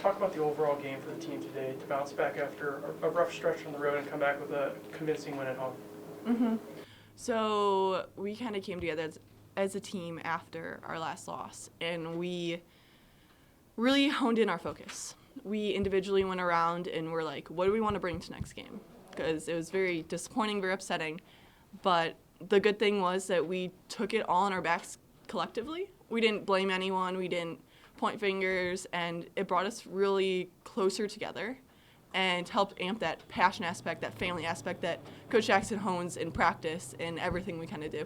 talk about the overall game for the team today to bounce back after a rough stretch on the road and come back with a convincing win at home. Mm-hmm. So we kind of came together as a team after our last loss, and we really honed in our focus. We individually went around and were like, what do we want to bring to next game? Because it was very disappointing, very upsetting. But the good thing was that we took it all on our backs collectively. We didn't blame anyone. We didn't point fingers, and it brought us really closer together and helped amp that passion aspect, that family aspect that Coach Jackson hones in practice and everything we kind of do.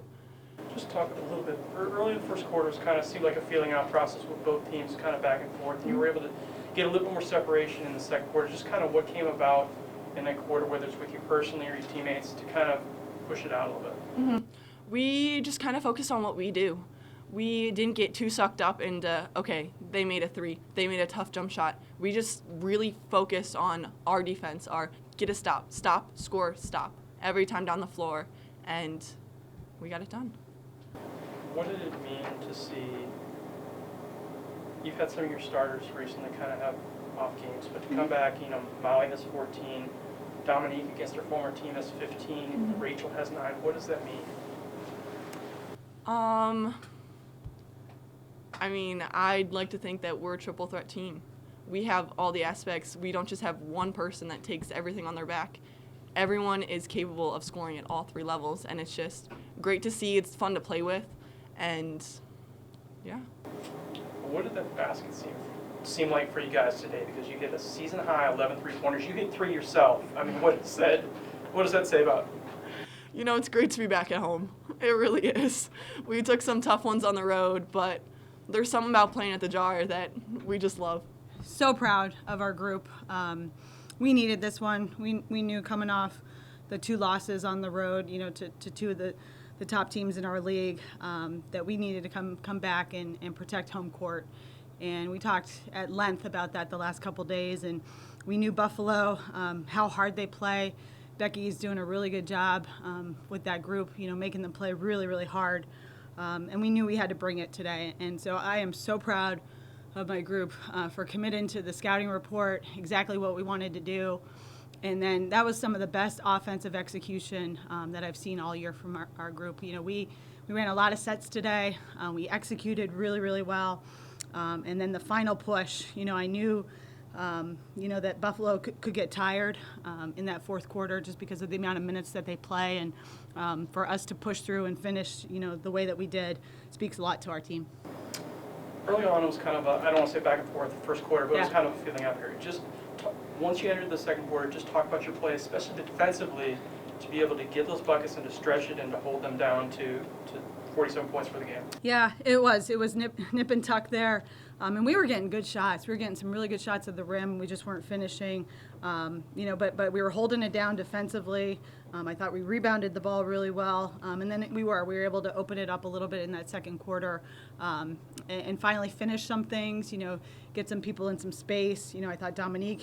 Just talk a little bit. Early in the first quarter, it kind of seemed like a feeling out process with both teams kind of back and forth. And you were able to get a little bit more separation in the second quarter. Just kind of what came about in that quarter, whether it's with you personally or your teammates, to kind of push it out a little bit. Mm-hmm. We just kind of focused on what we do. We didn't get too sucked up into, okay, they made a three, they made a tough jump shot. We just really focused on our defense, our get a stop, score, stop, every time down the floor, and we got it done. What did it mean to see, you've had some of your starters recently kind of have off games, but to come back, Molly has 14, Dominique against her former team has 15, Rachel has 9. What does that mean? I'd like to think that we're a triple threat team. We have all the aspects. We don't just have one person that takes everything on their back. Everyone is capable of scoring at all 3 levels, and it's just great to see. It's fun to play with, and yeah. What did that basket seem like for you guys today? Because you hit a season high 11 3-pointers. You hit 3 yourself. What does that say about it? It's great to be back at home. It really is. We took some tough ones on the road, but there's something about playing at the Jar that we just love. So proud of our group. We needed this one. We knew coming off the 2 losses on the road, to 2 of the top teams in our league, that we needed to come back and protect home court. And we talked at length about that the last couple days, and we knew Buffalo, how hard they play. Becky's doing a really good job with that group, making them play really, really hard. And we knew we had to bring it today. And so I am so proud of my group for committing to the scouting report, exactly what we wanted to do. And then that was some of the best offensive execution that I've seen all year from our group. We ran a lot of sets today. We executed really, really well. And then the final push, I knew that Buffalo could get tired in that fourth quarter just because of the amount of minutes that they play. And for us to push through and finish, the way that we did speaks a lot to our team. Early on, it was kind of I don't want to say back and forth the first quarter, but it was kind of a feeling out period. Just once you entered the second quarter, just talk about your play, especially defensively, to be able to get those buckets and to stretch it and to hold them down to 47 points for the game. Yeah, it was nip and tuck there. And we were getting good shots. We were getting some really good shots at the rim. We just weren't finishing, but we were holding it down defensively. I thought we rebounded the ball really well. And then we were able to open it up a little bit in that second quarter and finally finish some things, get some people in some space. I thought Dominique,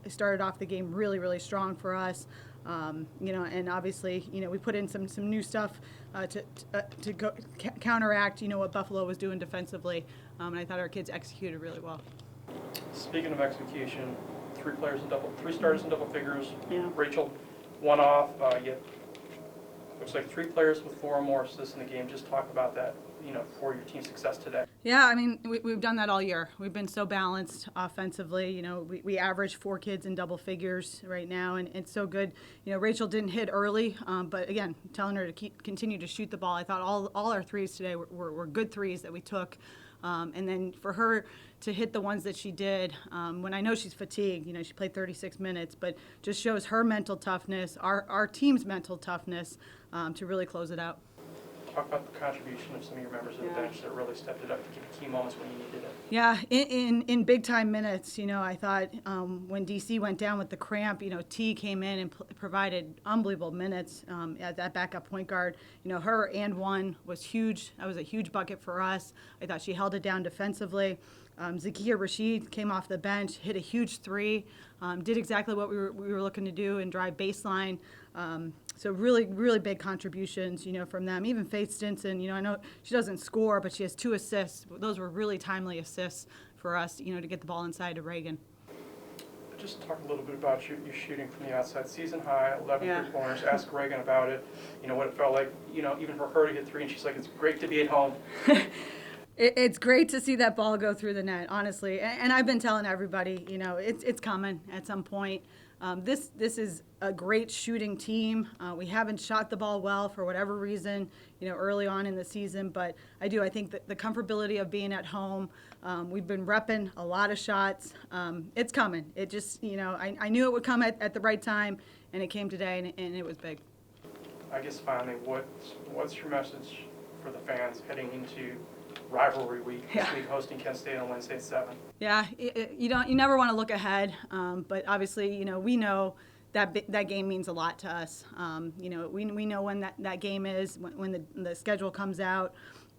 started off the game really, really strong for us. And obviously, we put in some new stuff to counteract, what Buffalo was doing defensively. And I thought our kids executed really well. Speaking of execution, 3 starters in double figures. Yeah. Rachel, 1 off. Looks like 3 players with 4 or more assists in the game. Just talk about that, for your team's success today. Yeah, we've done that all year. We've been so balanced offensively. We average 4 kids in double figures right now, and it's so good. Rachel didn't hit early, but again, telling her to continue to shoot the ball. I thought all our threes today were good threes that we took. And then for her to hit the ones that she did, when I know she's fatigued, she played 36 minutes, but just shows her mental toughness, our team's mental toughness to really close it out. Talk about the contribution of some of your members of the bench that really stepped it up to get key moments when you needed it. Yeah, in big time minutes, I thought when DC went down with the cramp, T came in and provided unbelievable minutes at that backup point guard. Her and 1 was huge. That was a huge bucket for us. I thought she held it down defensively. Zakia Rashid came off the bench, hit a huge 3, did exactly what we were looking to do and drive baseline. So really, really big contributions, from them. Even Faith Stinson, I know she doesn't score, but she has 2 assists. Those were really timely assists for us, to get the ball inside to Reagan. just talk a little bit about your shooting from the outside. Season high, 11 Yeah. three-pointers. Ask Reagan about it, what it felt like, even for her to hit three, and she's like, it's great to be at home. It's great to see that ball go through the net, honestly. And I've been telling everybody, it's coming at some point. This is a great shooting team. We haven't shot the ball well for whatever reason, early on in the season. But I think that the comfortability of being at home, we've been repping a lot of shots. It's coming. It just, I knew it would come at the right time, and it came today, and it was big. I guess finally, what's your message for the fans heading into rivalry week this week, hosting Kent State on Wednesday at 7? Yeah, you never want to look ahead, but obviously, we know that game means a lot to us. We know when that game is, when the schedule comes out.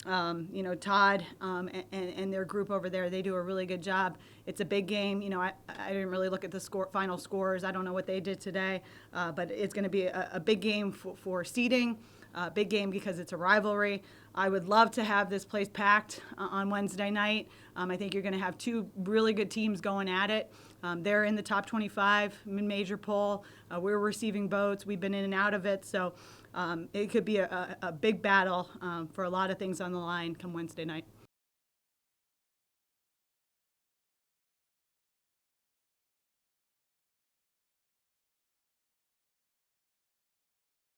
Todd and their group over there, they do a really good job. It's a big game. I didn't really look at the final scores. I don't know what they did today, but it's going to be a big game for seeding. Big game because it's a rivalry. I would love to have this place packed on Wednesday night. I think you're going to have two really good teams going at it. They're in the top 25 mid-major poll. We're receiving votes. We've been in and out of it. So it could be a big battle for a lot of things on the line come Wednesday night.